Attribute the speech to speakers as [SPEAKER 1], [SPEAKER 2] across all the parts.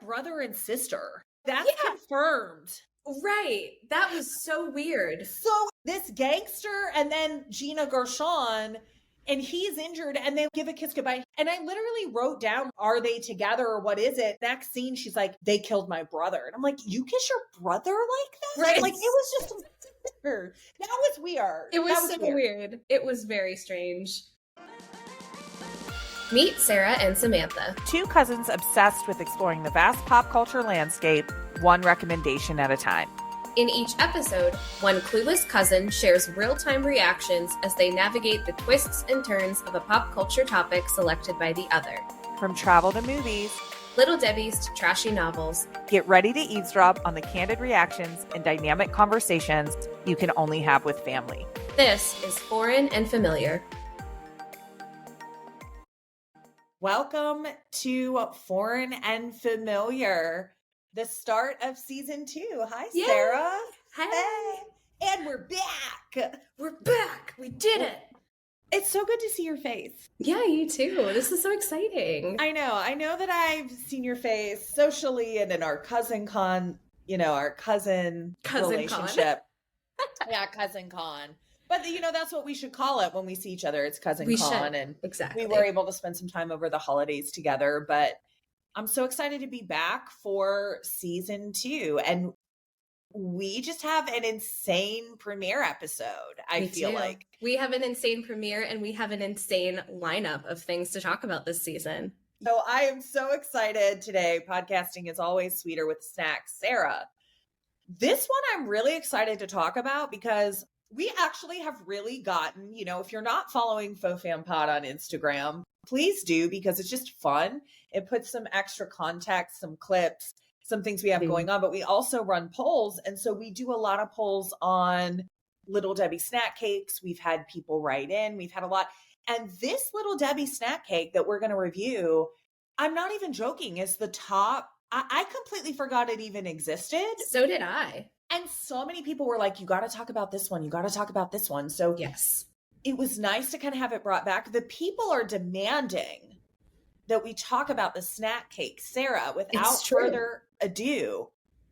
[SPEAKER 1] brother and sister. That's confirmed.
[SPEAKER 2] Right. That was so weird.
[SPEAKER 1] So this gangster and then Gina Gershon, and he's injured and they give a kiss goodbye. And I literally wrote down, are they together or what is it? Next scene, she's like, they killed my brother. And I'm like, you kiss your brother like that?
[SPEAKER 2] Right.
[SPEAKER 1] Like, it was just weird. That was weird.
[SPEAKER 2] It was so weird. It was very strange. Meet Sara and Samantha.
[SPEAKER 3] Two cousins obsessed with exploring the vast pop culture landscape, one recommendation at a time.
[SPEAKER 2] In each episode, one clueless cousin shares real-time reactions as they navigate the twists and turns of a pop culture topic selected by the other.
[SPEAKER 3] From travel to movies,
[SPEAKER 2] Little Debbie's to trashy novels,
[SPEAKER 3] get ready to eavesdrop on the candid reactions and dynamic conversations you can only have with family.
[SPEAKER 2] This is Foreign and Familiar.
[SPEAKER 1] Welcome to Foreign and Familiar, the start of season 2. Hi,
[SPEAKER 2] Yay.
[SPEAKER 1] Sara.
[SPEAKER 2] Hi.
[SPEAKER 1] Hey. And we're back.
[SPEAKER 2] We're back. We did it.
[SPEAKER 1] It's so good to see your face.
[SPEAKER 2] Yeah, you too. This is so exciting.
[SPEAKER 1] I know that I've seen your face socially and in our cousin con, our cousin relationship. Yeah, cousin con. But, that's what we should call it when we see each other. It's cousin con. And
[SPEAKER 2] exactly.
[SPEAKER 1] We were able to spend some time over the holidays together. But I'm so excited to be back for season 2. And we just have an insane premiere episode, I feel like.
[SPEAKER 2] We have an insane premiere and we have an insane lineup of things to talk about this season.
[SPEAKER 1] So I am so excited today. Podcasting is always sweeter with snacks. Sara, this one I'm really excited to talk about because we actually have really gotten, if you're not following Faux Fam Pod on Instagram, please do because it's just fun. It puts some extra context, some clips, some things we have going on, but we also run polls. And so we do a lot of polls on Little Debbie snack cakes. We've had people write in. We've had a lot. And this Little Debbie snack cake that we're going to review, I'm not even joking, is the top. I completely forgot it even existed.
[SPEAKER 2] So did I.
[SPEAKER 1] And so many people were like, you got to talk about this one. You got to talk about this one. So
[SPEAKER 2] yes,
[SPEAKER 1] it was nice to kind of have it brought back. The people are demanding that we talk about the snack cake. Sara, without further ado,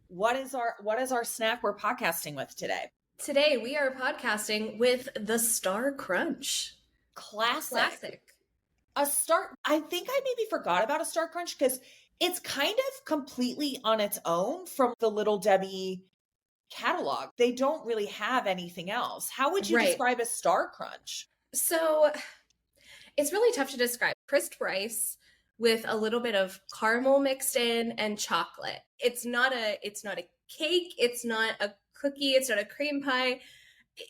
[SPEAKER 1] what is our snack we're podcasting with today?
[SPEAKER 2] Today we are podcasting with the starcrunch.
[SPEAKER 1] Classic. I think I maybe forgot about a starcrunch because it's kind of completely on its own from the Little Debbie catalog. They don't really have anything else. How would you describe a starcrunch?
[SPEAKER 2] So it's really tough to describe. Crisp rice with a little bit of caramel mixed in and chocolate. It's not a cake, it's not a cookie, it's not a cream pie.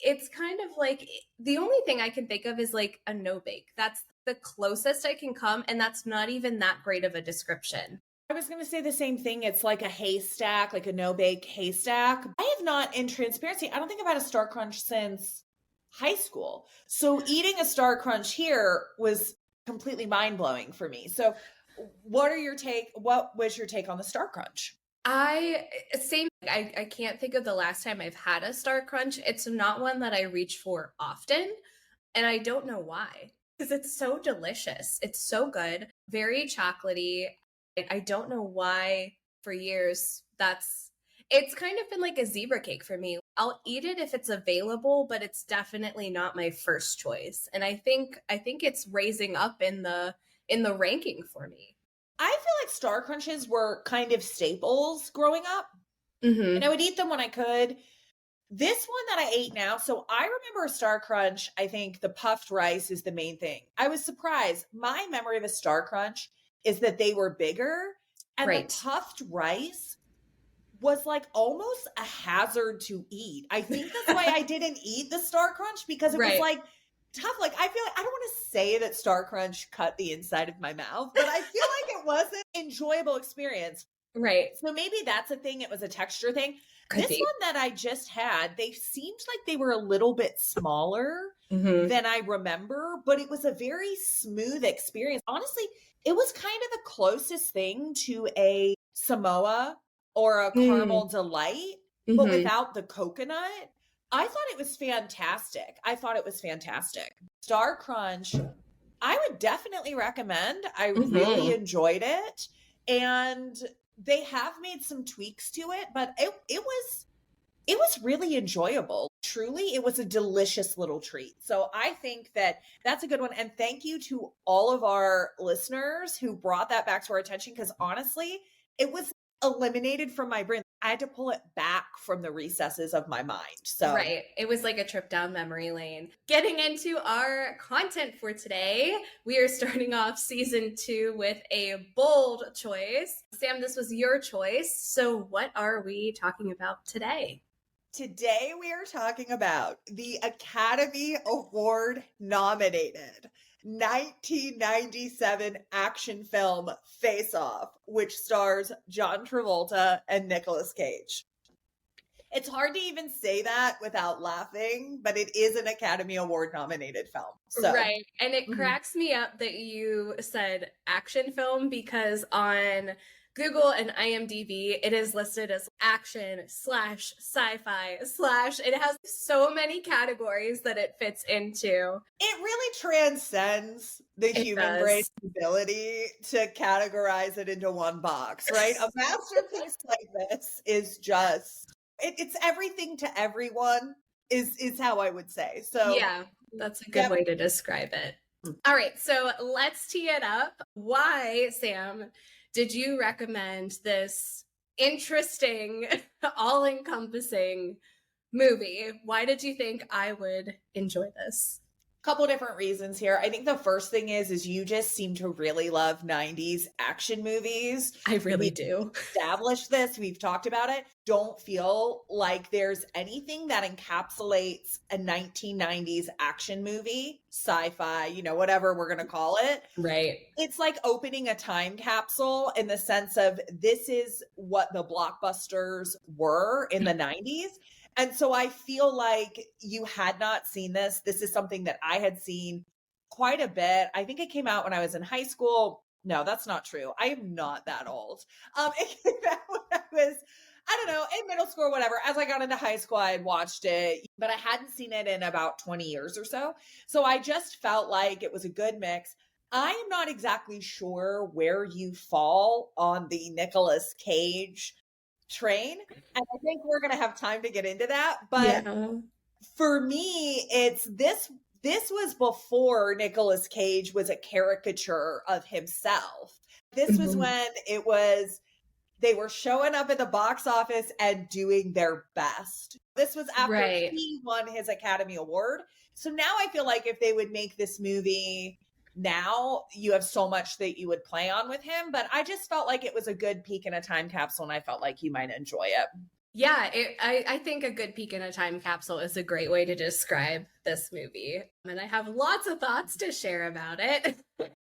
[SPEAKER 2] It's kind of like, the only thing I can think of is like a no bake. That's the closest I can come, and that's not even that great of a description.
[SPEAKER 1] I was going to say the same thing. It's like a haystack, like a no-bake haystack. I have not, in transparency, I don't think I've had a starcrunch since high school. So eating a starcrunch here was completely mind-blowing for me. So what was your take on the starcrunch?
[SPEAKER 2] I can't think of the last time I've had a starcrunch. It's not one that I reach for often, and I don't know why. Because it's so delicious. It's so good. Very chocolatey. I don't know why for years it's kind of been like a zebra cake for me. I'll eat it if it's available, but it's definitely not my first choice. And I think it's raising up in the ranking for me.
[SPEAKER 1] I feel like starcrunches were kind of staples growing up.
[SPEAKER 2] Mm-hmm.
[SPEAKER 1] And I would eat them when I could. This one that I ate now, so I remember a starcrunch, I think the puffed rice is the main thing. I was surprised. My memory of a starcrunch is that they were bigger, and the puffed rice was like almost a hazard to eat. I think that's why I didn't eat the starcrunch, because it was like tough. Like, I feel like, I don't want to say that starcrunch cut the inside of my mouth, but I feel like it wasn't an enjoyable experience.
[SPEAKER 2] Right.
[SPEAKER 1] So maybe that's a thing. It was a texture thing. This one that I just had, they seemed like they were a little bit smaller than I remember, but it was a very smooth experience. Honestly, it was kind of the closest thing to a Samoa or a caramel delight, but without the coconut. I thought it was fantastic. Starcrunch, I would definitely recommend. I really enjoyed it. And They have made some tweaks to it, but it was really enjoyable. Truly, it was a delicious little treat. So I think that that's a good one. And thank you to all of our listeners who brought that back to our attention, because honestly, it was eliminated from my brain. I had to pull it back from the recesses of my mind. So
[SPEAKER 2] right. It was like a trip down memory lane. Getting into our content for today, we are starting off season 2 with a bold choice. Sam, this was your choice. So what are we talking about today?
[SPEAKER 1] today we are talking about the Academy Award nominated 1997 action film Face Off, which stars John Travolta and Nicolas Cage. It's hard to even say that without laughing, but it is an Academy Award nominated film. So.
[SPEAKER 2] Right. And it cracks me up that you said action film, because on Google and IMDb, it is listed as action / sci-fi / it has so many categories that it fits into.
[SPEAKER 1] It really transcends the human brain's ability to categorize it into one box, right? A masterpiece like this is just, it's everything to everyone is how I would say. So
[SPEAKER 2] yeah, that's a good way to describe it. All right, so let's tee it up. Why, Sam, did you recommend this interesting, all-encompassing movie? Why did you think I would enjoy this?
[SPEAKER 1] Couple different reasons here. I think the first thing is you just seem to really love 90s action movies.
[SPEAKER 2] I really do.
[SPEAKER 1] Established this. We've talked about it. Don't feel like there's anything that encapsulates a 1990s action movie, sci-fi, whatever we're going to call it.
[SPEAKER 2] Right.
[SPEAKER 1] It's like opening a time capsule in the sense of this is what the blockbusters were in the 90s. And so I feel like you had not seen this. This is something that I had seen quite a bit. I think it came out when I was in high school. No, that's not true. I am not that old. It came out when I was, I don't know, in middle school or whatever. As I got into high school, I had watched it, but I hadn't seen it in about 20 years or so. So I just felt like it was a good mix. I am not exactly sure where you fall on the Nicolas Cage train, and I think we're gonna have time to get into that, but for me it's this was before Nicolas Cage was a caricature of himself. This was when they were showing up at the box office and doing their best. This was after he won his Academy Award. So now I feel like if they would make this movie now, you have so much that you would play on with him, but I just felt like it was a good peek in a time capsule, and I felt like you might enjoy it.
[SPEAKER 2] Yeah, I think a good peek in a time capsule is a great way to describe this movie. And I have lots of thoughts to share about it.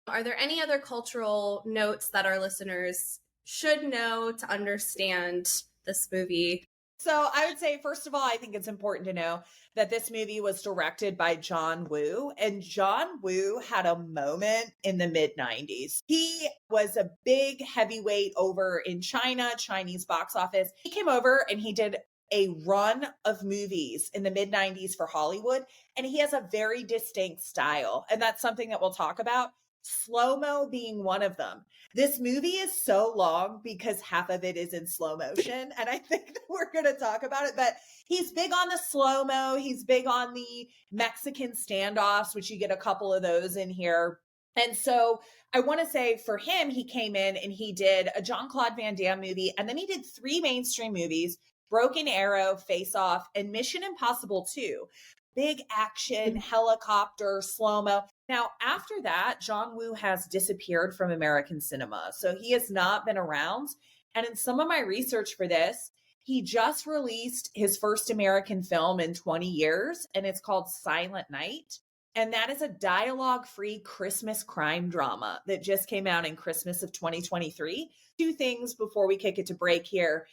[SPEAKER 2] Are there any other cultural notes that our listeners should know to understand this movie?
[SPEAKER 1] So I would say, first of all, I think it's important to know that this movie was directed by John Woo, and John Woo had a moment in the mid-90s. He was a big heavyweight over in China, Chinese box office. He came over and he did a run of movies in the mid-90s for Hollywood, and he has a very distinct style, and that's something that we'll talk about. Slow-mo being one of them. This movie is so long because half of it is in slow motion, and I think that we're going to talk about it, but he's big on the slow-mo. He's big on the Mexican standoffs, which you get a couple of those in here. And so I want to say for him, he came in and he did a Jean-Claude Van Damme movie, and then he did 3 mainstream movies, Broken Arrow, Face Off, and Mission Impossible 2. Big action, helicopter, slow-mo. Now, after that, John Woo has disappeared from American cinema. So he has not been around. And in some of my research for this, he just released his first American film in 20 years, and it's called Silent Night. And that is a dialogue-free Christmas crime drama that just came out in Christmas of 2023. 2 things before we kick it to break here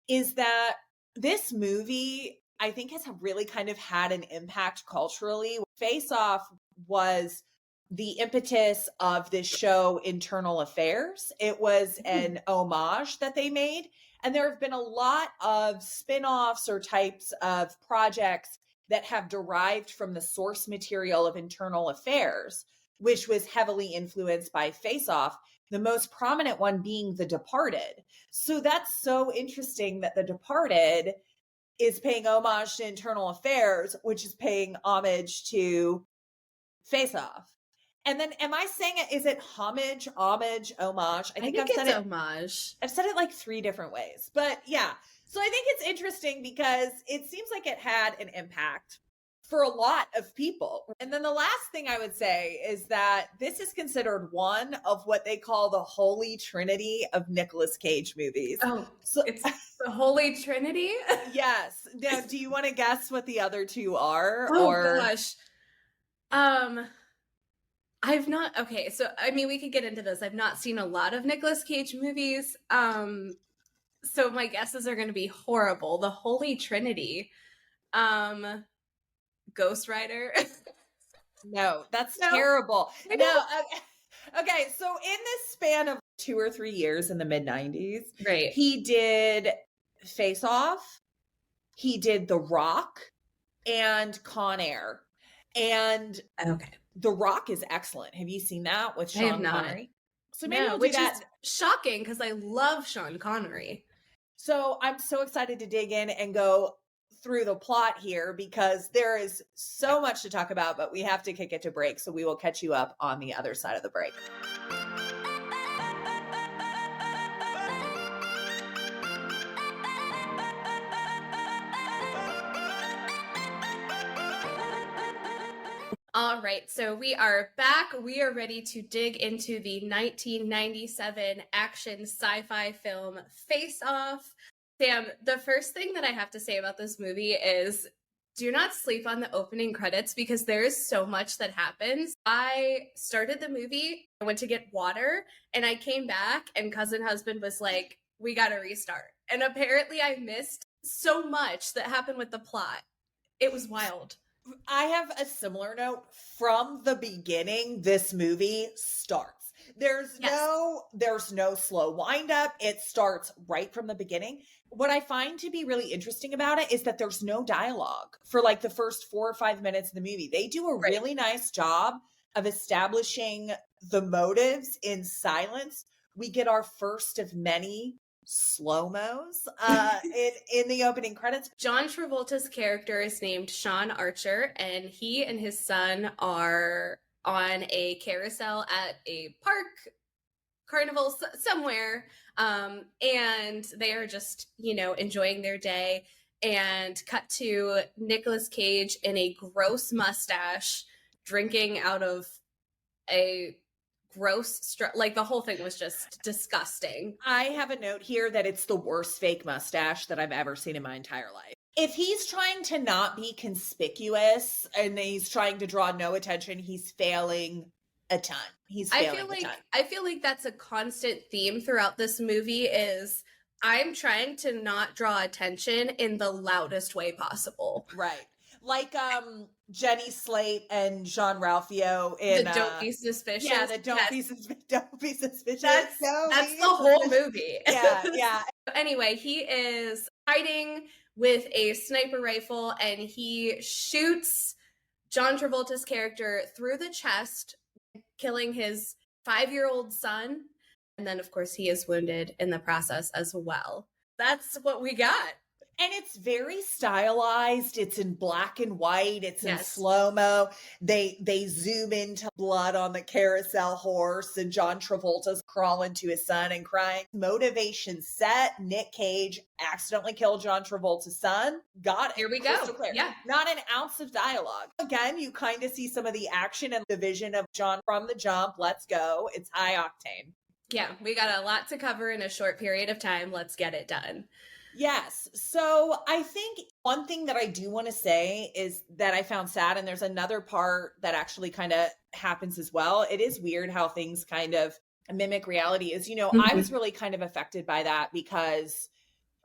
[SPEAKER 1] is that this movie, I think, has really kind of had an impact culturally. Face Off was the impetus of this show, Internal Affairs. It was an homage that they made. And there have been a lot of spin-offs or types of projects that have derived from the source material of Internal Affairs, which was heavily influenced by Face Off. The most prominent one being The Departed. So that's so interesting that The Departed is paying homage to Internal Affairs, which is paying homage to Face Off. And then am I saying it? Is it homage, homage, homage? I think I've said
[SPEAKER 2] it's
[SPEAKER 1] it.
[SPEAKER 2] homage.
[SPEAKER 1] I've said it like 3 different ways, but yeah. So I think it's interesting because it seems like it had an impact for a lot of people. And then the last thing I would say is that this is considered one of what they call the holy trinity of Nicolas Cage movies.
[SPEAKER 2] Oh,
[SPEAKER 1] so
[SPEAKER 2] it's the holy trinity?
[SPEAKER 1] Yes. Now, do you want to guess what the other 2 are?
[SPEAKER 2] Oh gosh. I've not, okay, so I mean, we could get into this. I've not seen a lot of Nicolas Cage movies. So my guesses are going to be horrible. The Holy Trinity. Ghost Rider.
[SPEAKER 1] No, that's terrible. No. Okay. So in this span of 2 or 3 years in the mid-90s,
[SPEAKER 2] right,
[SPEAKER 1] he did Face Off, he did The Rock, and Con Air. And
[SPEAKER 2] okay,
[SPEAKER 1] The Rock is excellent. Have you seen that with Sean Connery? So maybe we'll do that.
[SPEAKER 2] Is shocking because I love Sean Connery.
[SPEAKER 1] So I'm so excited to dig in and go through the plot here because there is so much to talk about, but we have to kick it to break. So we will catch you up on the other side of the break.
[SPEAKER 2] All right, so we are back. We are ready to dig into the 1997 action sci-fi film Face Off. Sam, the first thing that I have to say about this movie is do not sleep on the opening credits because there is so much that happens. I started the movie, I went to get water, and I came back and cousin husband was like, we got to restart. And apparently I missed so much that happened with the plot. It was wild.
[SPEAKER 1] I have a similar note. From the beginning, this movie starts. There's no slow wind up. It starts right from the beginning. What I find to be really interesting about it is that there's no dialogue for like the first 4 or 5 minutes of the movie. They do a really nice job of establishing the motives in silence. We get our first of many slow-mos in the opening credits.
[SPEAKER 2] John Travolta's character is named Sean Archer, and he and his son are on a carousel at a park, carnival somewhere, and they are just, enjoying their day, and cut to Nicolas Cage in a gross mustache drinking out of a gross like the whole thing was just disgusting.
[SPEAKER 1] I have a note here that it's the worst fake mustache that I've ever seen in my entire life. If he's trying to not be conspicuous and he's trying to draw no attention, he's failing a ton. I
[SPEAKER 2] feel like that's a constant theme throughout this movie is I'm trying to not draw attention in the loudest way possible.
[SPEAKER 1] Right. Like Jenny Slate and Jean-Ralphio in
[SPEAKER 2] the Don't Be Suspicious.
[SPEAKER 1] Yeah, the Don't Be Suspicious.
[SPEAKER 2] That's the whole movie.
[SPEAKER 1] Yeah.
[SPEAKER 2] Anyway, he is hiding with a sniper rifle and he shoots John Travolta's character through the chest, killing his 5-year-old son. And then, of course, he is wounded in the process as well. That's what we got.
[SPEAKER 1] And it's very stylized. It's in black and white. It's in slow-mo. They zoom into blood on the carousel horse and John Travolta's crawling to his son and crying. Motivation set. Nick Cage accidentally killed John Travolta's son. Got it.
[SPEAKER 2] Here we go.
[SPEAKER 1] Clear.
[SPEAKER 2] Yeah.
[SPEAKER 1] Not an ounce of dialogue. Again, you kind of see some of the action and the vision of John from the jump. Let's go. It's high octane.
[SPEAKER 2] Yeah, we got a lot to cover in a short period of time. Let's get it done.
[SPEAKER 1] Yes. So I think one thing that I do want to say is that I found sad, and there's another part that actually kind of happens as well. It is weird how things kind of mimic reality is, I was really kind of affected by that because,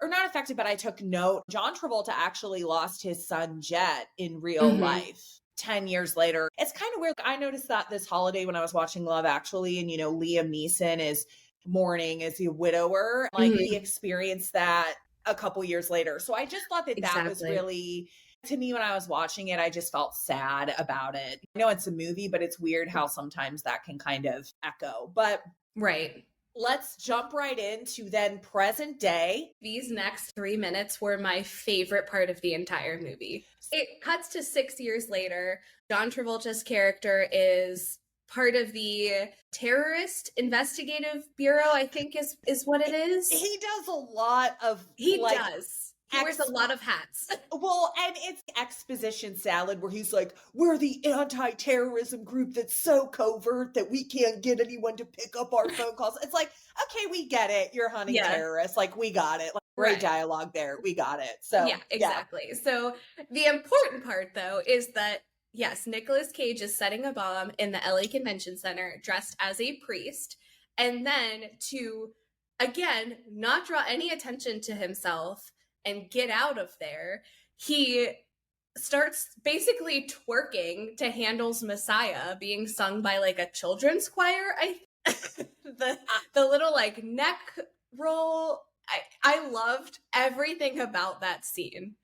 [SPEAKER 1] or not affected, but I took note. John Travolta actually lost his son Jet in real life 10 years later. It's kind of weird. I noticed that this holiday when I was watching Love Actually, and, Liam Neeson is mourning as a widower. Like he experienced that a couple years later. So I just thought that that was really, to me, when I was watching it, I just felt sad about it. I know it's a movie, but it's weird how sometimes that can kind of echo. But
[SPEAKER 2] Right.
[SPEAKER 1] Let's jump right into then present day.
[SPEAKER 2] These next 3 minutes were my favorite part of the entire movie. It cuts to 6 years later. John Travolta's character is part of the Terrorist Investigative Bureau, I think is what it is.
[SPEAKER 1] He does a lot of
[SPEAKER 2] He does. He wears a lot of hats.
[SPEAKER 1] Well, and it's exposition salad where he's like, we're the anti-terrorism group that's so covert that we can't get anyone to pick up our phone calls. It's like, okay, we get it. You're hunting terrorists. Like, we got it. Like, great dialogue there. We got it. So
[SPEAKER 2] yeah, exactly. Yeah. So the important part, though, is that, yes, Nicolas Cage is setting a bomb in the LA Convention Center dressed as a priest. And then to, again, not draw any attention to himself and get out of there, he starts basically twerking to Handel's Messiah being sung by like a children's choir. The little like neck roll. I loved everything about that scene.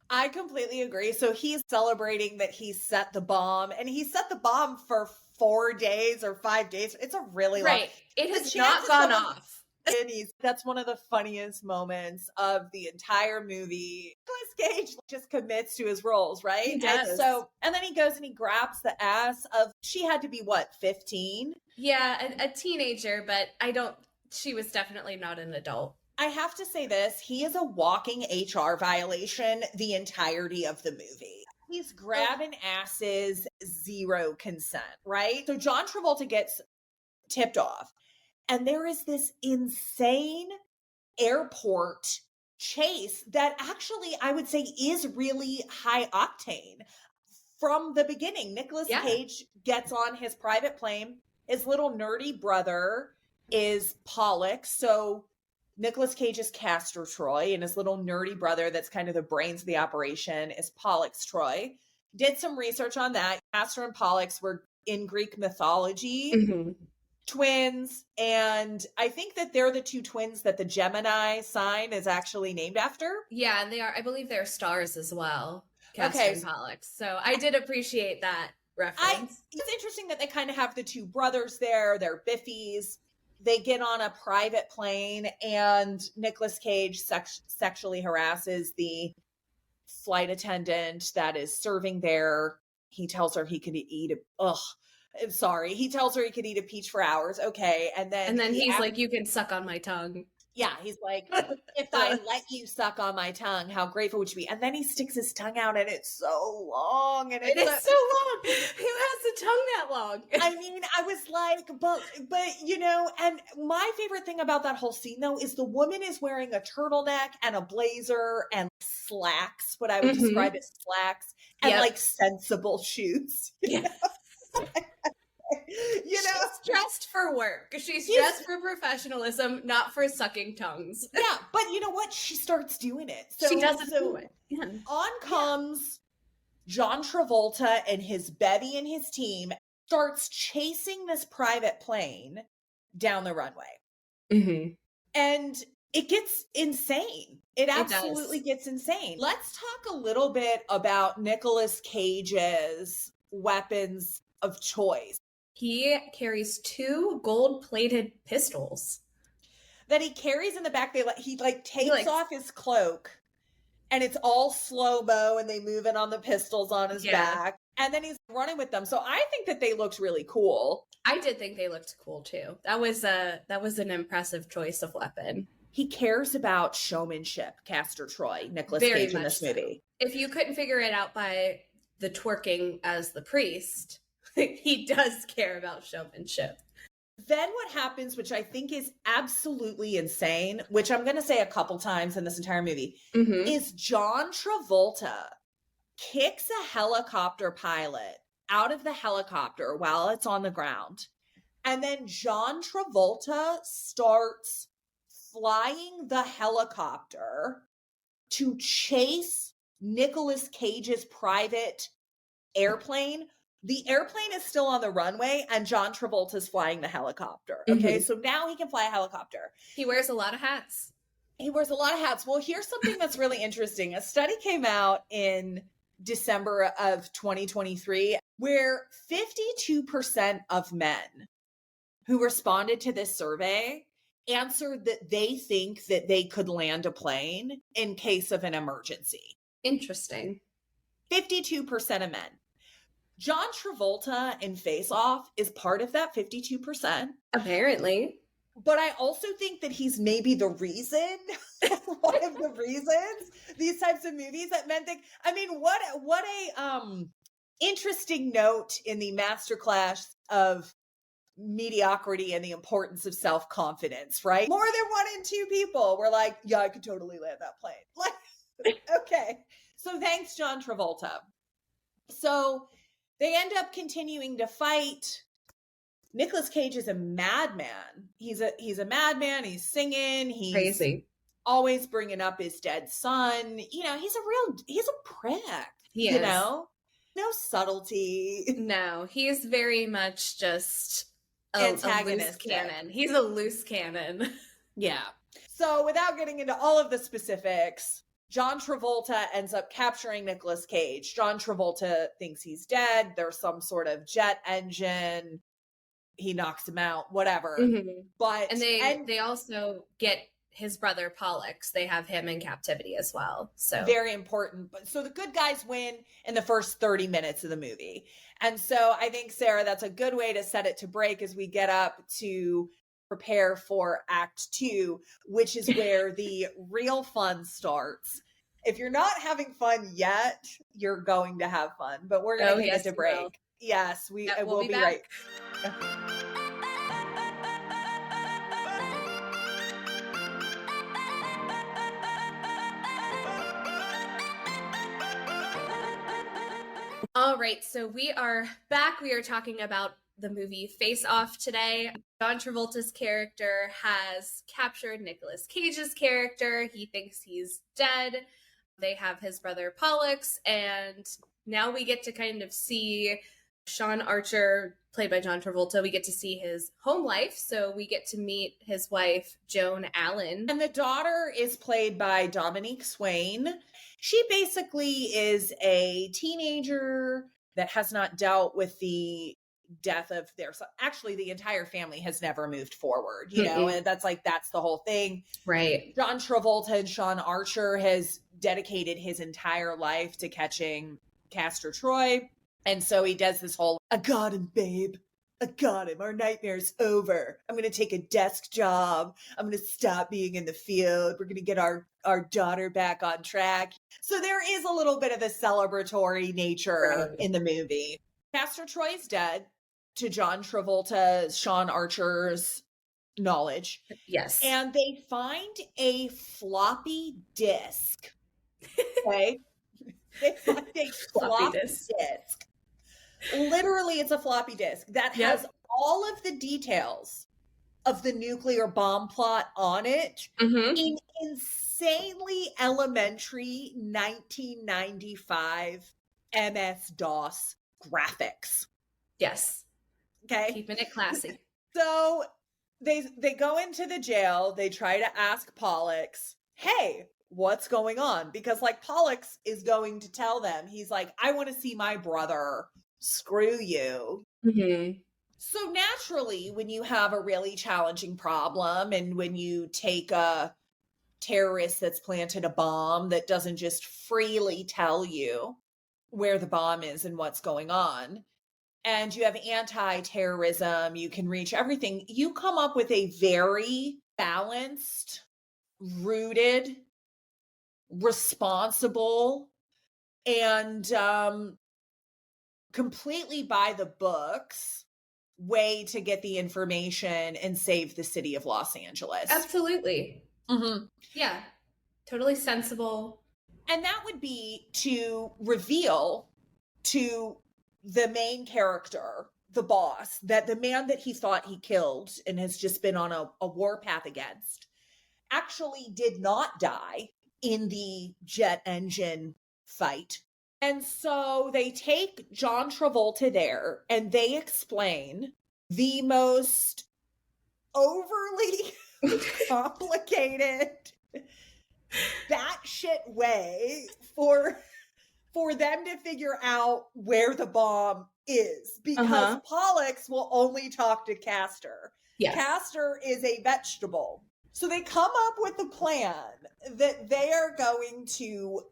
[SPEAKER 1] I completely agree. So he's celebrating that he set the bomb, and he set the bomb for 4 days or 5 days. It's a really long.
[SPEAKER 2] It has not gone off.
[SPEAKER 1] And that's one of the funniest moments of the entire movie. Nicolas Cage just commits to his roles, right?
[SPEAKER 2] He does.
[SPEAKER 1] And then he goes and he grabs the ass of, she had to be what, 15?
[SPEAKER 2] Yeah, a teenager, but she was definitely not an adult.
[SPEAKER 1] I have to say this, he is a walking HR violation the entirety of the movie. He's grabbing asses, zero consent, right? So John Travolta gets tipped off. And there is this insane airport chase that actually, I would say, is really high octane. From the beginning, Nicolas Cage gets on his private plane. His little nerdy brother is Pollux. So Nicolas Cage is Castor Troy, and his little nerdy brother that's kind of the brains of the operation is Pollux Troy. Did some research on that. Castor and Pollux were in Greek mythology. Mm-hmm. Twins, and I think that they're the two twins that the Gemini sign is actually named after.
[SPEAKER 2] Yeah, and I believe they're stars as well, Castor and Pollux. So I did appreciate that reference.
[SPEAKER 1] It's interesting that they kind of have the two brothers there. They're biffies. They get on a private plane, and Nicolas Cage sexually harasses the flight attendant that is serving there. He tells her he could eat I'm sorry. He tells her he could eat a peach for hours. Okay. And then
[SPEAKER 2] he's like, you can suck on my tongue.
[SPEAKER 1] Yeah. He's like, if I let you suck on my tongue, how grateful would you be? And then he sticks his tongue out, and it's so long. And
[SPEAKER 2] it is so long. Who has a tongue that long?
[SPEAKER 1] I mean, I was like, but, you know, and my favorite thing about that whole scene though, is the woman is wearing a turtleneck and a blazer and slacks, what I would describe as slacks, and like sensible shoes.
[SPEAKER 2] Yeah.
[SPEAKER 1] You know,
[SPEAKER 2] she's dressed for work. She's dressed for professionalism, not for sucking tongues.
[SPEAKER 1] Yeah, but you know what? She starts doing it. So,
[SPEAKER 2] she doesn't do it. Yeah.
[SPEAKER 1] On comes John Travolta and his bevy and his team, starts chasing this private plane down the runway. Mm-hmm. And it gets insane. It absolutely gets insane. Let's talk a little bit about Nicolas Cage's weapons of choice.
[SPEAKER 2] He carries 2 gold-plated pistols
[SPEAKER 1] that he carries in the back. He takes off his cloak, and it's all slow-mo, and they move in on the pistols on his back, and then he's running with them. So I think that they looked really cool.
[SPEAKER 2] I did think they looked cool too. That was an impressive choice of weapon.
[SPEAKER 1] He cares about showmanship, Castor Troy, Nicolas Cage in this movie.
[SPEAKER 2] If you couldn't figure it out by the twerking as the priest, he does care about showmanship.
[SPEAKER 1] Then what happens, which I think is absolutely insane, which I'm going to say a couple times in this entire movie, is John Travolta kicks a helicopter pilot out of the helicopter while it's on the ground. And then John Travolta starts flying the helicopter to chase Nicolas Cage's private airplane. The airplane is still on the runway, and John Travolta's flying the helicopter. Okay, so now he can fly a helicopter.
[SPEAKER 2] He wears a lot of hats.
[SPEAKER 1] Well, here's something that's really interesting. A study came out in December of 2023 where 52% of men who responded to this survey answered that they think that they could land a plane in case of an emergency.
[SPEAKER 2] Interesting.
[SPEAKER 1] 52% of men. John Travolta in Face Off is part of that 52%.
[SPEAKER 2] Apparently.
[SPEAKER 1] But I also think that he's maybe the reason, one of the reasons these types of movies that men think, I mean, what a interesting note in the masterclass of mediocrity and the importance of self-confidence, right? More than 1 in 2 people were like, yeah, I could totally land that plane. Like, okay. So thanks, John Travolta. So they end up continuing to fight. Nicolas Cage is a madman. He's a madman. He's singing. He's
[SPEAKER 2] crazy.
[SPEAKER 1] Always bringing up his dead son. You know, he's a prick.
[SPEAKER 2] He is.
[SPEAKER 1] You know, no subtlety.
[SPEAKER 2] No, he's very much just a loose cannon. He's a loose cannon.
[SPEAKER 1] Yeah. So without getting into all of the specifics, John Travolta ends up capturing Nicolas Cage. John Travolta thinks he's dead. There's some sort of jet engine. He knocks him out, whatever.
[SPEAKER 2] Mm-hmm.
[SPEAKER 1] But
[SPEAKER 2] they also get his brother Pollux. They have him in captivity as well. So
[SPEAKER 1] very important. But so the good guys win in the first 30 minutes of the movie. And so I think, Sarah, that's a good way to set it to break as we get up to prepare for Act 2, which is where the real fun starts. If you're not having fun yet, you're going to have fun. But we're going to take it to break.
[SPEAKER 2] Will.
[SPEAKER 1] Yes, we'll be
[SPEAKER 2] back.
[SPEAKER 1] right.
[SPEAKER 2] All right, so we are back. We are talking about the movie Face Off today. John Travolta's character has captured Nicolas Cage's character. He thinks he's dead. They have his brother Pollux, and now we get to kind of see Sean Archer, played by John Travolta. We get to see his home life, so we get to meet his wife, Joan Allen.
[SPEAKER 1] And the daughter is played by Dominique Swain. She basically is a teenager that has not dealt with the death of their son. Actually, the entire family has never moved forward, you know, and that's the whole thing.
[SPEAKER 2] Right.
[SPEAKER 1] John Travolta and Sean Archer has dedicated his entire life to catching Castor Troy. And so he does this whole, I got him, babe. I got him. Our nightmare's over. I'm going to take a desk job. I'm going to stop being in the field. We're going to get our daughter back on track. So there is a little bit of a celebratory nature in the movie. Castor Troy's dead, to John Travolta's, Sean Archer's knowledge.
[SPEAKER 2] Yes.
[SPEAKER 1] And they find a floppy disk. Okay? They find a floppy disk. Literally, it's a floppy disk that has all of the details of the nuclear bomb plot on it in insanely elementary 1995 MS-DOS graphics.
[SPEAKER 2] Yes.
[SPEAKER 1] Okay.
[SPEAKER 2] Keeping it classy.
[SPEAKER 1] So they go into the jail. They try to ask Pollux, hey, what's going on? Because like Pollux is going to tell them, he's like, I want to see my brother. Screw you.
[SPEAKER 2] Mm-hmm.
[SPEAKER 1] So naturally, when you have a really challenging problem and when you take a terrorist that's planted a bomb that doesn't just freely tell you where the bomb is and what's going on, and you have anti-terrorism, you can reach everything, you come up with a very balanced, rooted, responsible, and completely by the books way to get the information and save the city of Los Angeles.
[SPEAKER 2] Absolutely.
[SPEAKER 1] Mm-hmm.
[SPEAKER 2] Yeah. Totally sensible.
[SPEAKER 1] And that would be to reveal to the main character, the boss, that the man that he thought he killed and has just been on a warpath against actually did not die in the jet engine fight. And so they take John Travolta there and they explain the most overly complicated batshit way for for them to figure out where the bomb is, because Pollux will only talk to Castor.
[SPEAKER 2] Yes.
[SPEAKER 1] Castor is a vegetable. So they come up with a plan that they are going to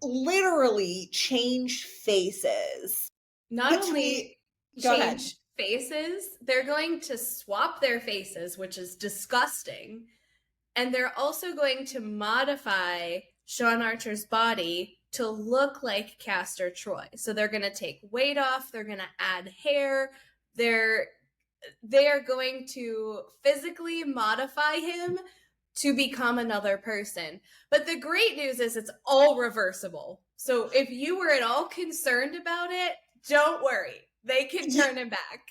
[SPEAKER 1] literally change faces.
[SPEAKER 2] Not only change faces, they're going to swap their faces, which is disgusting. And they're also going to modify Sean Archer's body to look like Castor Troy. So they're going to take weight off, they're going to add hair, they are going to physically modify him to become another person. But the great news is it's all reversible. So if you were at all concerned about it, don't worry. They can turn him back.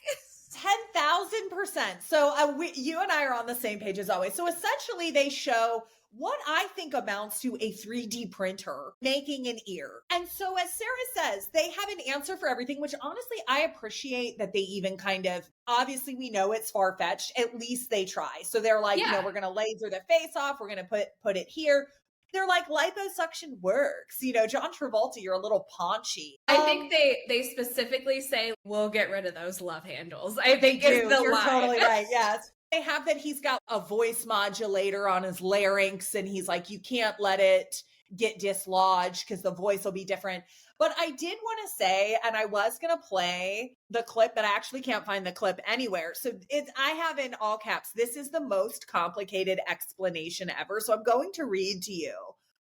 [SPEAKER 1] 10,000%. So you and I are on the same page as always. So essentially they show what I think amounts to a 3D printer making an ear. And so as Sara says, they have an answer for everything, which honestly, I appreciate that they even kind of, obviously we know it's far-fetched, at least they try. So they're like, we're going to laser the face off. We're going to put it here. They're like, liposuction works. John Travolta, you're a little paunchy.
[SPEAKER 2] I think they specifically say, we'll get rid of those love handles. I think is the
[SPEAKER 1] You're
[SPEAKER 2] line.
[SPEAKER 1] totally right, yes. They have that he's got a voice modulator on his larynx, and he's like, you can't let it get dislodged because the voice will be different. But I did want to say, and I was going to play the clip, but I actually can't find the clip anywhere. So I have in all caps, this is the most complicated explanation ever. So I'm going to read to you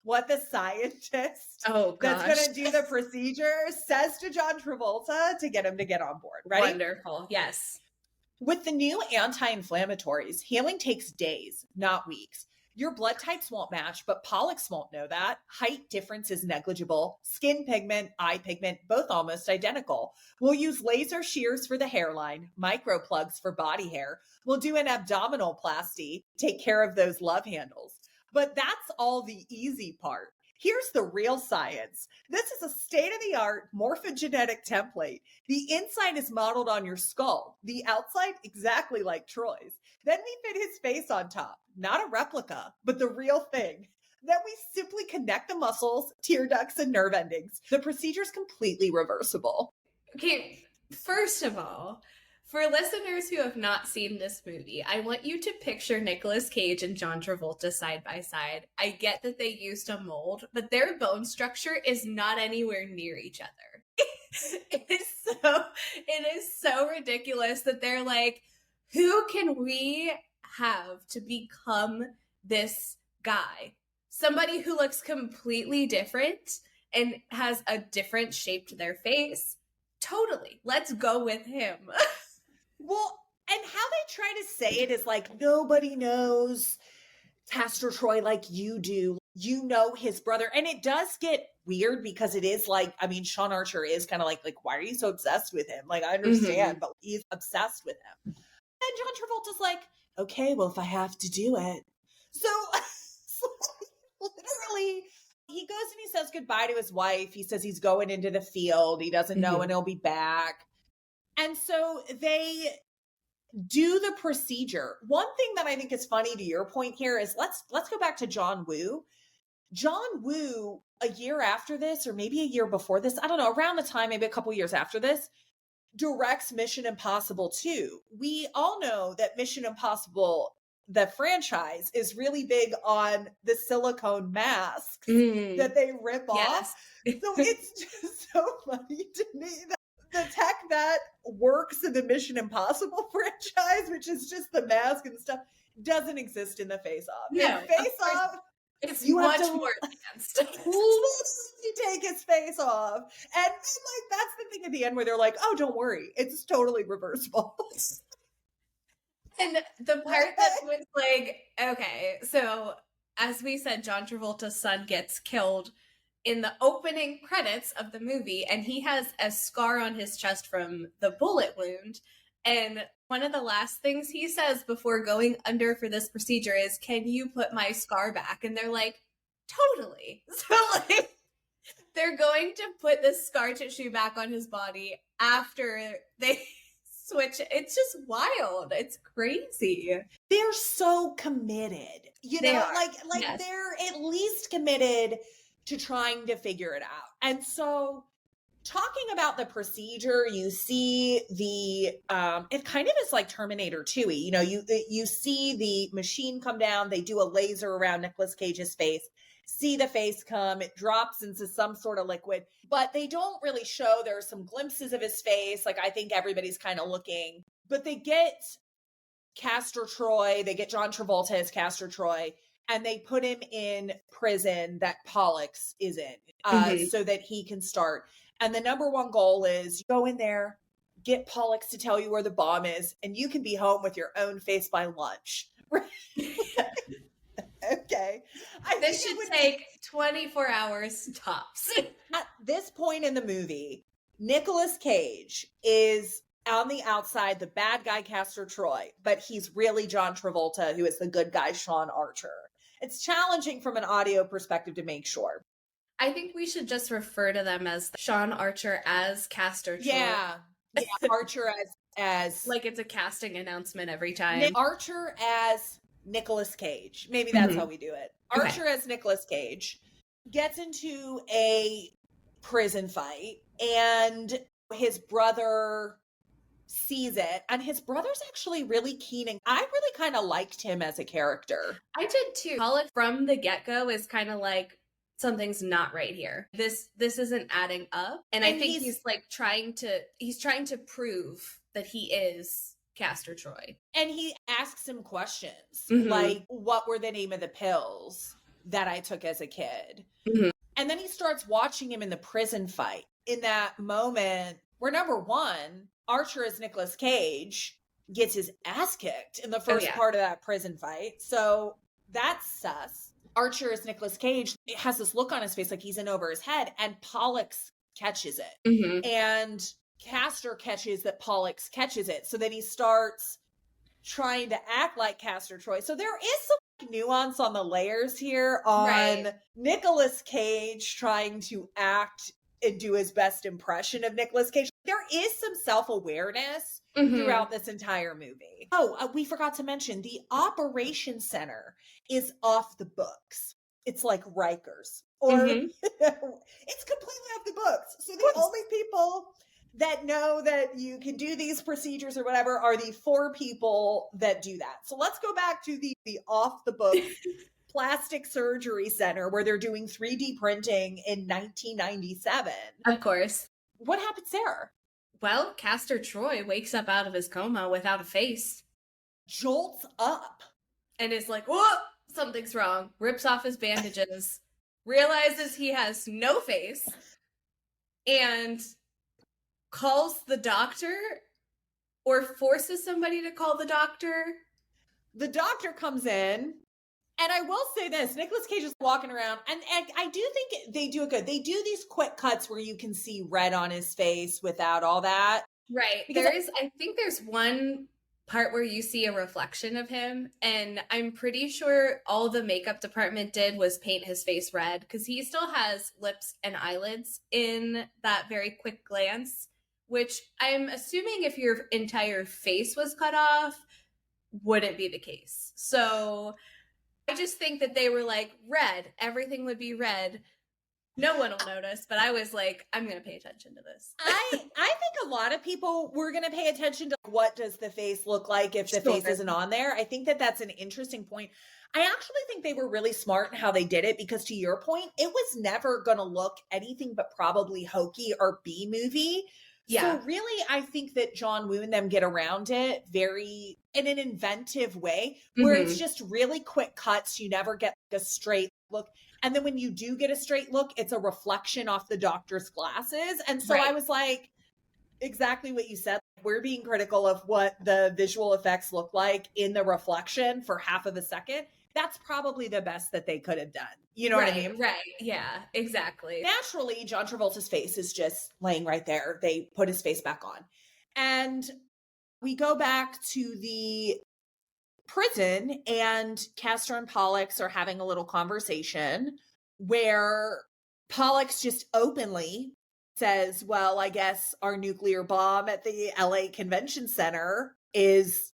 [SPEAKER 1] what the scientist that's going to do the procedure says to John Travolta to get him to get on board. Ready?
[SPEAKER 2] Wonderful. Yes.
[SPEAKER 1] With the new anti-inflammatories, healing takes days, not weeks. Your blood types won't match, but Pollux won't know that. Height difference is negligible. Skin pigment, eye pigment, both almost identical. We'll use laser shears for the hairline, micro plugs for body hair. We'll do an abdominoplasty, take care of those love handles. But that's all the easy part. Here's the real science. This is a state-of-the-art morphogenetic template. The inside is modeled on your skull. The outside exactly like Troy's. Then we fit his face on top. Not a replica, but the real thing. Then we simply connect the muscles, tear ducts, and nerve endings. The procedure is completely reversible.
[SPEAKER 2] Okay, first of all, for listeners who have not seen this movie, I want you to picture Nicolas Cage and John Travolta side by side. I get that they used a mold, but their bone structure is not anywhere near each other. It is so ridiculous that they're like, who can we have to become this guy? Somebody who looks completely different and has a different shape to their face? Totally. Let's go with him.
[SPEAKER 1] Well, and how they try to say it is like, nobody knows Castor Troy like you do. You know his brother. And it does get weird because it is like, I mean, Sean Archer is kind of like, why are you so obsessed with him? Like, I understand, but he's obsessed with him. And John Travolta's like, okay, well, if I have to do it. So literally, he goes and he says goodbye to his wife. He says he's going into the field. He doesn't know when he'll be back. And so they do the procedure. One thing that I think is funny to your point here is let's go back to John Woo. John Woo, a year after this, or maybe a year before this, I don't know, around the time, maybe a couple years after this, directs Mission Impossible 2. We all know that Mission Impossible, the franchise, is really big on the silicone masks that they rip off. So it's just so funny to me that the tech that works in the Mission Impossible franchise, which is just the mask and stuff, doesn't exist in the Face Off.
[SPEAKER 2] No,
[SPEAKER 1] Face Off,
[SPEAKER 2] it's much more advanced.
[SPEAKER 1] You take his face off. And like that's the thing at the end where they're like, oh, don't worry, it's totally reversible.
[SPEAKER 2] And the part that was like, okay, so as we said, John Travolta's son gets killed in the opening credits of the movie, and he has a scar on his chest from the bullet wound. And one of the last things he says before going under for this procedure is, can you put my scar back? And they're like, totally. So like, they're going to put this scar tissue back on his body after they switch. It's just wild. It's crazy.
[SPEAKER 1] They're so committed. You know, like yes. They're at least committed to trying to figure it out. And so talking about the procedure, you see the it kind of is like Terminator 2-y. You know, you see the machine come down, they do a laser around Nicolas Cage's face, see the face come, it drops into some sort of liquid, but they don't really show. There are some glimpses of his face. Like, I think everybody's kind of looking, but they get Castor Troy, they get John Travolta as Castor Troy, and they put him in prison that Pollux is in, so that he can start. And the number one goal is go in there, get Pollux to tell you where the bomb is, and you can be home with your own face by lunch. Okay.
[SPEAKER 2] This should take 24 hours tops.
[SPEAKER 1] At this point in the movie, Nicolas Cage is on the outside, the bad guy Castor Troy, but he's really John Travolta, who is the good guy Sean Archer. It's challenging from an audio perspective to make sure.
[SPEAKER 2] I think we should just refer to them as Sean Archer as Castor Troy.
[SPEAKER 1] Yeah, Archer as
[SPEAKER 2] like it's a casting announcement every time.
[SPEAKER 1] Archer as Nicolas Cage. Maybe that's how we do it. Archer as Nicolas Cage gets into a prison fight, and his brother sees it, and his brother's actually really keen, and I really kind of liked him as a character.
[SPEAKER 2] I did too. Pollux from the get-go is kind of like, something's not right here. This isn't adding up. And I think he's trying to prove that he is Castor Troy.
[SPEAKER 1] And he asks him questions like, what were the name of the pills that I took as a kid? And then he starts watching him in the prison fight. In that moment where, number one, Archer as Nicolas Cage gets his ass kicked in the first part of that prison fight. So that's sus. Archer as Nicolas Cage has this look on his face like he's in over his head, and Pollux catches it. And Castor catches that Pollux catches it. So then he starts trying to act like Castor Troy. So there is some nuance on the layers here on Nicolas Cage trying to act and do his best impression of Nicolas Cage. There is some self-awareness throughout this entire movie. Oh, we forgot to mention the Operations Center is off the books. It's like Rikers. Or it's completely off the books. So the only people that know that you can do these procedures or whatever are the 4 people that do that. So let's go back to the off the books plastic surgery center where they're doing 3D printing in 1997.
[SPEAKER 2] Of course.
[SPEAKER 1] What happens there?
[SPEAKER 2] Well, Castor Troy wakes up out of his coma without a face.
[SPEAKER 1] Jolts up.
[SPEAKER 2] And is like, whoa, something's wrong. Rips off his bandages. Realizes he has no face. And calls the doctor. Or forces somebody to call the doctor.
[SPEAKER 1] The doctor comes in. And I will say this, Nicolas Cage is walking around, and I do think they do it good. They do these quick cuts where you can see red on his face without all that.
[SPEAKER 2] Right. I think there's one part where you see a reflection of him, and I'm pretty sure all the makeup department did was paint his face red, because he still has lips and eyelids in that very quick glance, which I'm assuming if your entire face was cut off, wouldn't be the case. So I just think that they were like, red, everything would be red. No one will notice, but I was like, I'm going to pay attention to this.
[SPEAKER 1] I think a lot of people were going to pay attention to what does the face look like if the face isn't on there. I think that that's an interesting point. I actually think they were really smart in how they did it, because to your point, it was never going to look anything but probably hokey or B-movie. Yeah. So really, I think that John Woo and them get around it very in an inventive way, where it's just really quick cuts. You never get a straight look. And then when you do get a straight look, it's a reflection off the doctor's glasses. And so I was like, exactly what you said. We're being critical of what the visual effects look like in the reflection for half of a second. That's probably the best that they could have done. You know what I mean?
[SPEAKER 2] Right. Yeah, exactly.
[SPEAKER 1] Naturally, John Travolta's face is just laying right there. They put his face back on. And we go back to the prison, and Castor and Pollux are having a little conversation where Pollux just openly says, well, I guess our nuclear bomb at the LA Convention Center is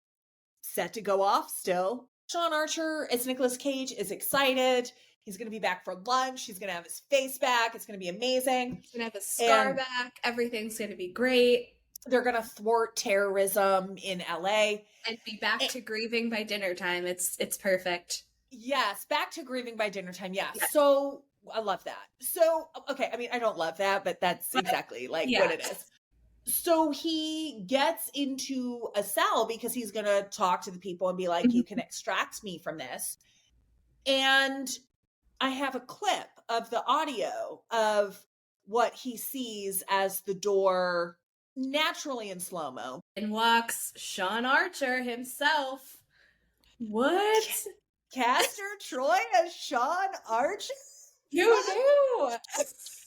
[SPEAKER 1] set to go off still. Sean Archer as Nicolas Cage is excited. He's going to be back for lunch. He's going to have his face back. It's going to be amazing.
[SPEAKER 2] He's going to have his scar back. Everything's going to be great.
[SPEAKER 1] They're going to thwart terrorism in LA.
[SPEAKER 2] And be back to grieving by dinner time. It's perfect.
[SPEAKER 1] Yes, back to grieving by dinner time. Yeah. Yes. So I love that. So, okay. I mean, I don't love that, but that's exactly like what it is. So he gets into a cell because he's going to talk to the people and be like, you can extract me from this. And I have a clip of the audio of what he sees as the door naturally in slow-mo.
[SPEAKER 2] And walks Sean Archer himself. What?
[SPEAKER 1] Castor Troy as Sean Archer?
[SPEAKER 2] Who knew?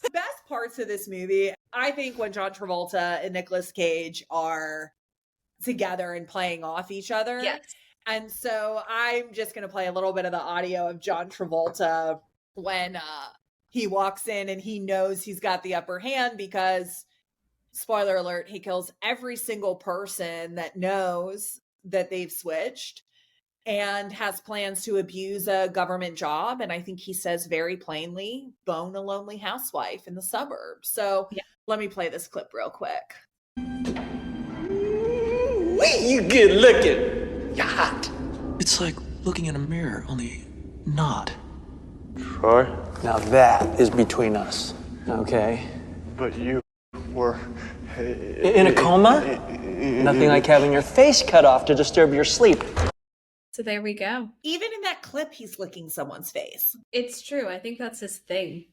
[SPEAKER 1] The best parts of this movie, I think, when John Travolta and Nicolas Cage are together and playing off each other.
[SPEAKER 2] Yes.
[SPEAKER 1] And so I'm just going to play a little bit of the audio of John Travolta when he walks in and he knows he's got the upper hand because, spoiler alert, he kills every single person that knows that they've switched and has plans to abuse a government job. And I think he says very plainly, bone a lonely housewife in the suburbs. So let me play this clip real quick.
[SPEAKER 4] You good looking. You're hot.
[SPEAKER 5] It's like looking in a mirror, only not.
[SPEAKER 4] Troy?
[SPEAKER 5] Now that is between us, okay?
[SPEAKER 4] But you were...
[SPEAKER 5] In a coma? Nothing like having your face cut off to disturb your sleep.
[SPEAKER 2] So there we go.
[SPEAKER 1] Even in that clip, he's licking someone's face.
[SPEAKER 2] It's true. I think that's his thing.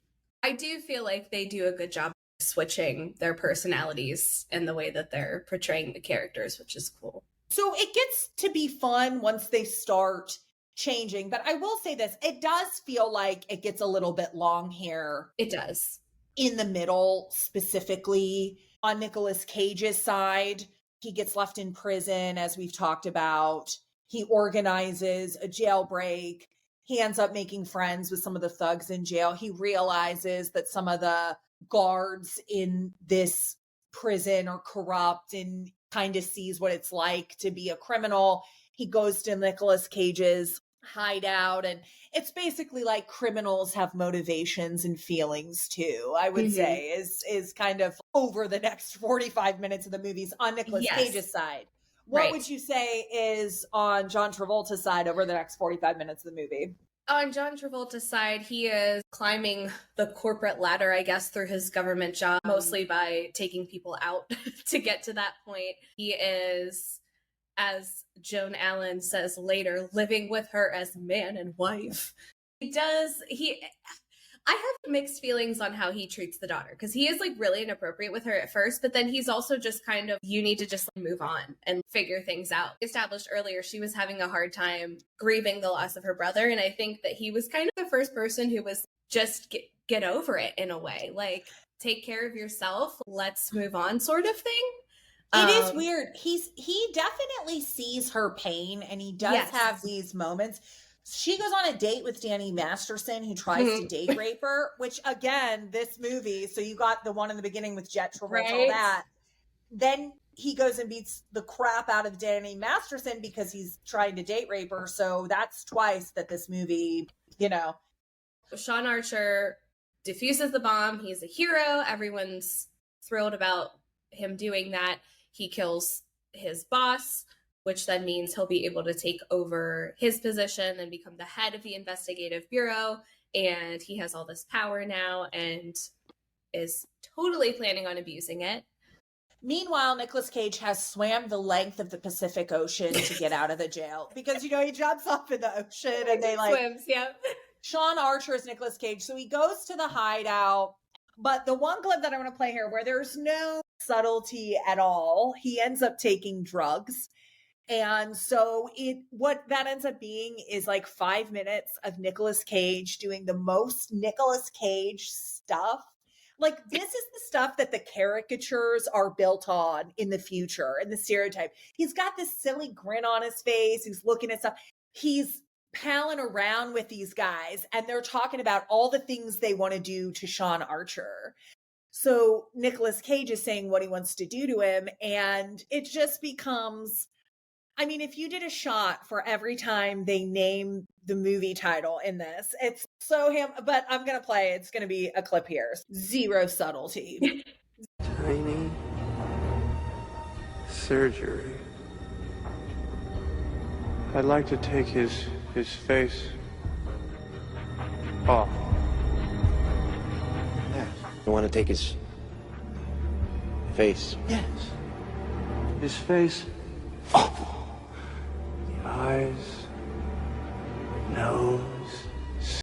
[SPEAKER 2] I do feel like they do a good job switching their personalities and the way that they're portraying the characters, which is cool.
[SPEAKER 1] So it gets to be fun once they start changing. But I will say this, it does feel like it gets a little bit long here.
[SPEAKER 2] It does.
[SPEAKER 1] In the middle, specifically on Nicolas Cage's side, he gets left in prison, as we've talked about. He organizes a jailbreak. He ends up making friends with some of the thugs in jail. He realizes that some of the guards in this prison are corrupt and kind of sees what it's like to be a criminal. He goes to Nicolas Cage's hideout, and it's basically like criminals have motivations and feelings too, I would say, is kind of over the next 45 minutes of the movies on Nicolas Cage's side. What would you say is on John Travolta's side over the next 45 minutes of the movie?
[SPEAKER 2] On John Travolta's side, he is climbing the corporate ladder, I guess, through his government job, mostly by taking people out to get to that point. He is, as Joan Allen says later, living with her as man and wife. I have mixed feelings on how he treats the daughter, because he is like really inappropriate with her at first, but then he's also just kind of, you need to just move on and figure things out. Established earlier, she was having a hard time grieving the loss of her brother, and I think that he was kind of the first person who was just get over it in a way, like take care of yourself, let's move on sort of thing.
[SPEAKER 1] It is weird. He definitely sees her pain, and he does have these moments. She goes on a date with Danny Masterson, who tries to date rape her, which again, this movie, so you got the one in the beginning with Jet Travolta, all that. Then he goes and beats the crap out of Danny Masterson because he's trying to date rape her. So that's twice that this movie,
[SPEAKER 2] Sean Archer defuses the bomb. He's a hero. Everyone's thrilled about him doing that. He kills his boss, which then means he'll be able to take over his position and become the head of the investigative bureau. And he has all this power now and is totally planning on abusing it.
[SPEAKER 1] Meanwhile, Nicolas Cage has swam the length of the Pacific Ocean to get out of the jail because, he jumps off in the ocean and they
[SPEAKER 2] swims,
[SPEAKER 1] Sean Archer is Nicolas Cage. So he goes to the hideout. But the one clip that I want to play here where there's no subtlety at all, he ends up taking drugs. And so what that ends up being is like 5 minutes of Nicolas Cage doing the most Nicolas Cage stuff. Like, this is the stuff that the caricatures are built on in the future, and the stereotype. He's got this silly grin on his face. He's looking at stuff. He's palling around with these guys, and they're talking about all the things they want to do to Sean Archer. So Nicolas Cage is saying what he wants to do to him, and it just becomes I mean, if you did a shot for every time they name the movie title in this, it's so but I'm going to play. It's going to be a clip here. Zero subtlety.
[SPEAKER 6] Tiny surgery. I'd like to take his face off.
[SPEAKER 7] Yes. You want to take his face?
[SPEAKER 6] Yes. His face
[SPEAKER 7] Oh.